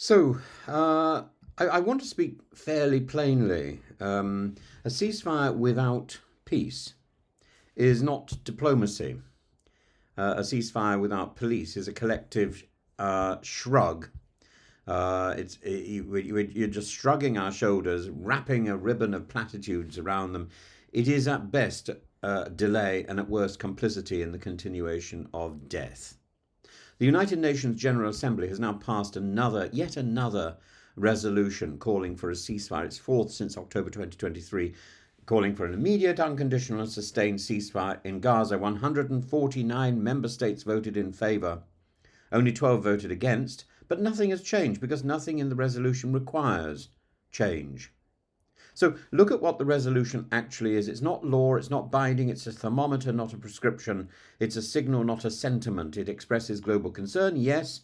So, I want to speak fairly plainly. A ceasefire without peace is not diplomacy. A ceasefire without police is a collective shrug. You're just shrugging our shoulders, wrapping a ribbon of platitudes around them. It is at best delay and at worst complicity in the continuation of death. The United Nations General Assembly has now passed yet another resolution calling for a ceasefire. It's fourth since October 2023, calling for an immediate, unconditional, and sustained ceasefire in Gaza. 149 member states voted in favour. Only 12 voted against, but nothing has changed because nothing in the resolution requires change. So look at what the resolution actually is. It's not law, it's not binding, it's a thermometer, not a prescription. It's a signal, not a sentiment. It expresses global concern, yes,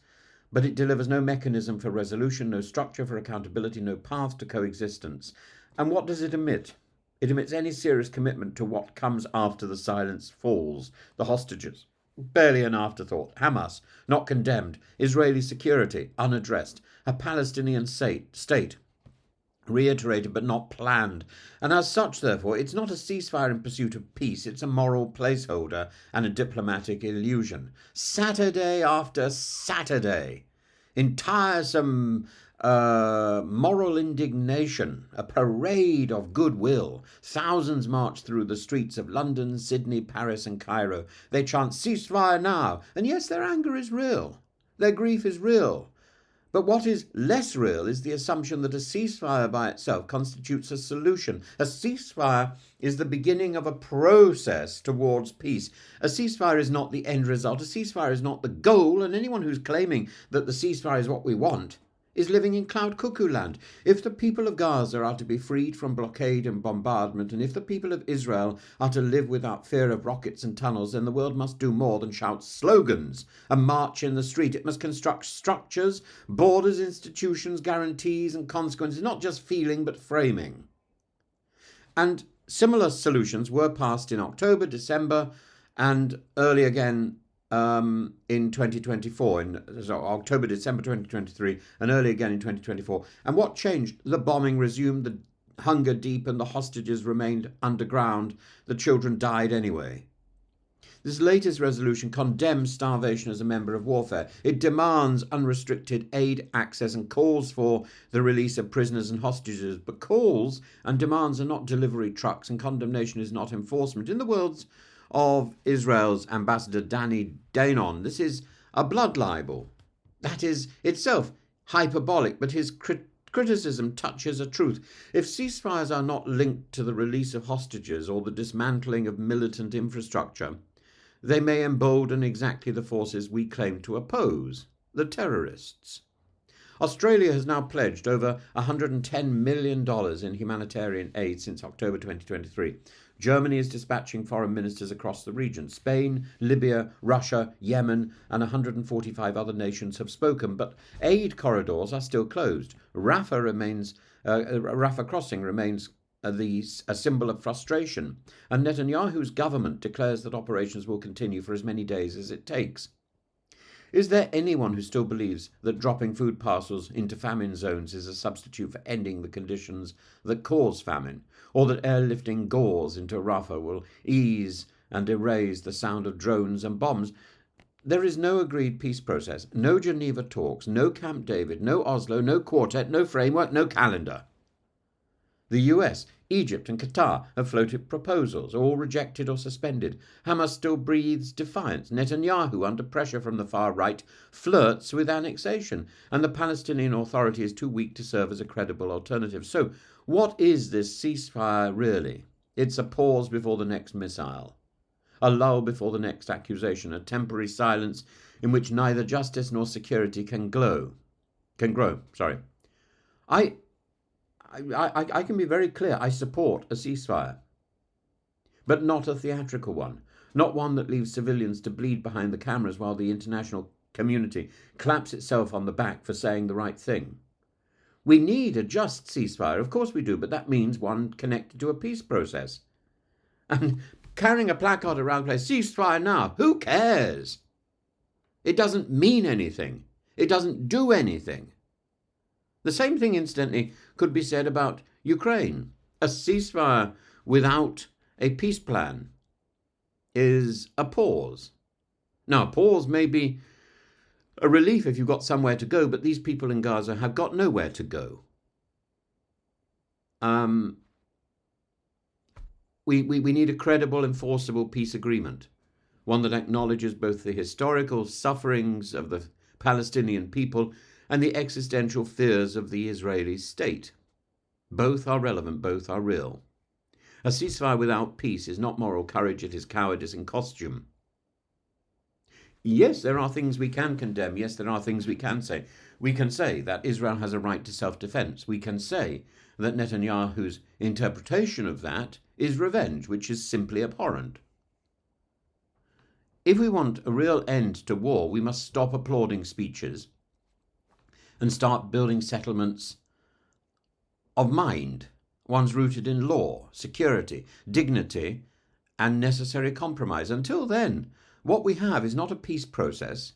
but it delivers no mechanism for resolution, no structure for accountability, no path to coexistence. And what does it emit? It emits any serious commitment to what comes after the silence falls. The hostages, barely an afterthought. Hamas, not condemned. Israeli security, unaddressed. A Palestinian state, reiterated but not planned. And as such, therefore, it's not a ceasefire in pursuit of peace, it's a moral placeholder and a diplomatic illusion. Saturday after Saturday, in tiresome moral indignation, a parade of goodwill, thousands march through the streets of London, Sydney, Paris, and Cairo. They chant ceasefire now, and yes, their anger is real, their grief is real. But what is less real is the assumption that a ceasefire by itself constitutes a solution. A ceasefire is the beginning of a process towards peace. A ceasefire is not the end result. A ceasefire is not the goal, and anyone who's claiming that the ceasefire is what we want is living in cloud cuckoo land. If the people of Gaza are to be freed from blockade and bombardment, and if the people of Israel are to live without fear of rockets and tunnels, then the world must do more than shout slogans and march in the street. It must construct structures, borders, institutions, guarantees, and consequences, not just feeling but framing. And similar solutions were passed in October, December, and early again in 2024, October, December 2023, and early again in 2024. And what changed? The bombing resumed, the hunger deepened, the hostages remained underground, the children died anyway. This latest resolution condemns starvation as a member of warfare. It demands unrestricted aid access and calls for the release of prisoners and hostages. But calls and demands are not delivery trucks, and condemnation is not enforcement. In the words of Israel's ambassador Danny Danon, this is a blood libel. That is itself hyperbolic, but his criticism touches a truth. If ceasefires are not linked to the release of hostages or the dismantling of militant infrastructure, they may embolden exactly the forces we claim to oppose, the terrorists. Australia has now pledged over $110 million in humanitarian aid since October 2023. Germany is dispatching foreign ministers across the region. Spain, Libya, Russia, Yemen, and 145 other nations have spoken, but aid corridors are still closed. Rafah crossing remains a symbol of frustration, and Netanyahu's government declares that operations will continue for as many days as it takes. Is there anyone who still believes that dropping food parcels into famine zones is a substitute for ending the conditions that cause famine, or that airlifting gauze into Rafah will ease and erase the sound of drones and bombs? There is no agreed peace process, no Geneva talks, no Camp David, no Oslo, no quartet, no framework, no calendar. The US, Egypt and Qatar have floated proposals, all rejected or suspended. Hamas still breathes defiance. Netanyahu, under pressure from the far right, flirts with annexation, and the Palestinian Authority is too weak to serve as a credible alternative. So, what is this ceasefire really? It's a pause before the next missile, a lull before the next accusation, a temporary silence in which neither justice nor security can grow. I can be very clear. I support a ceasefire, but not a theatrical one, not one that leaves civilians to bleed behind the cameras while the international community claps itself on the back for saying the right thing. We need a just ceasefire, of course we do, but that means one connected to a peace process. And carrying a placard around the place, ceasefire now, who cares? It doesn't mean anything. It doesn't do anything. The same thing, incidentally, could be said about Ukraine. A ceasefire without a peace plan is a pause. Now, a pause may be a relief if you've got somewhere to go, but these people in Gaza have got nowhere to go. We need a credible, enforceable peace agreement, one that acknowledges both the historical sufferings of the Palestinian people and the existential fears of the Israeli state. Both are relevant, both are real. A ceasefire without peace is not moral courage, it is cowardice in costume. Yes, there are things we can condemn. Yes, there are things we can say. We can say that Israel has a right to self-defense. We can say that Netanyahu's interpretation of that is revenge, which is simply abhorrent. If we want a real end to war, we must stop applauding speeches and start building settlements of mind, ones rooted in law, security, dignity, and necessary compromise. Until then, what we have is not a peace process.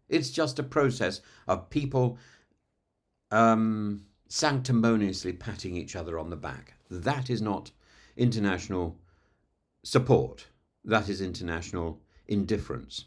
It's just a process of people sanctimoniously patting each other on the back. That is not international support. That is international indifference.